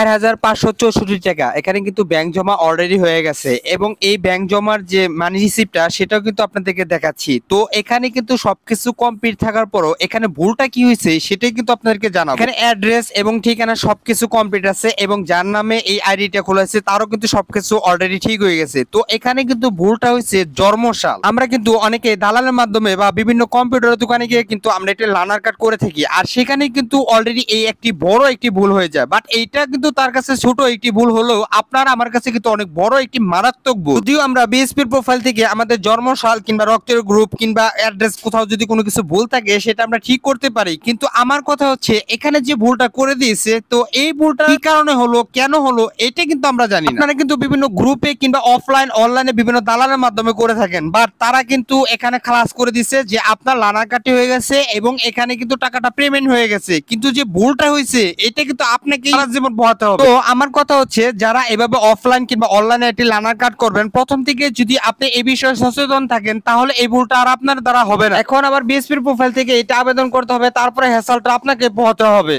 4,564 টাকা এখানে কিন্তু ব্যাংক জমা অলরেডি হয়ে গেছে এবং এই ব্যাংক জমার যে মানি রিসিপ্টটা সেটাও কিন্তু আপনাদেরকে দেখাচ্ছি। তো এখানে কিন্তু সবকিছু কমপ্লিট থাকার পরও এখানে ভুলটা কি হয়েছে সেটাই কিন্তু আপনাদেরকে জানাবো। এখানে অ্যাড্রেস এবং ঠিকানা সবকিছু কমপ্লিট আছে এবং যার নামে এই আইডিটা খোলা আছে তারও কিন্তু সবকিছু অলরেডি ঠিক হয়ে গেছে। তো এখানে কিন্তু ভুলটা হয়েছে জন্মসাল। আমরা কিন্তু অনেকে দালালের মাধ্যমে বা বিভিন্ন কম্পিউটার দোকানে গিয়ে কিন্তু আমরা এটা লার্নার কার্ড করে থাকি, আর সেখানে কিন্তু অলরেডি এই একটি বড় একটি ভুল হয়ে যায়। বাট এইটা কিন্তু তার কাছে ছোট একটি ভুল হলেও আপনার আমার কাছে কিন্তু অনেক বড় একটি মারাত্মক ভুল। যদিও আমরা বিএসপির প্রোফাইল থেকে আমাদের জন্মসাল কিংবা রক্তের গ্রুপ কিংবা অ্যাড্রেস কোথাও যদি কোনো কিছু ভুল থাকে সেটা আমরা ঠিক করতে পারি, কিন্তু আমার কথা হচ্ছে এখানে যে ভুলটা করে দিয়েছে তো এই ভুলটা কি কারণে হলো, কেন হলো, এটা কিন্তু আমরা জানি না। আপনারা কিন্তু বিভিন্ন গ্রুপে কিংবা অফলাইন অনলাইনে বিভিন্ন দালালের মাধ্যমে করে থাকেন, বাট তারা কিন্তু এখানে খালাস করে দিচ্ছে যে আপনার লানার কাটি হয়ে গেছে এবং এখানে কিন্তু টাকাটা পেমেন্ট হয়ে গেছে, কিন্তু যে ভুলটা হয়েছে এটা কিন্তু আপনাকে সারা জীবন পোহাতে হবে। তো আমার কথা হচ্ছে যারা এভাবে অফলাইন কিংবা অনলাইনে একটি লানার কার্ড করবেন, প্রথম থেকে যদি আপনি এই বিষয়ে সচেতন থাকেন তাহলে এই ভুলটা আর আপনার দ্বারা হবে না। এখন আবার বিএসপির প্রোফাইল থেকে এটা আবেদন করতে হবে, তারপরে হ্যাসেলটা আপনাকে পোহাতে হবে।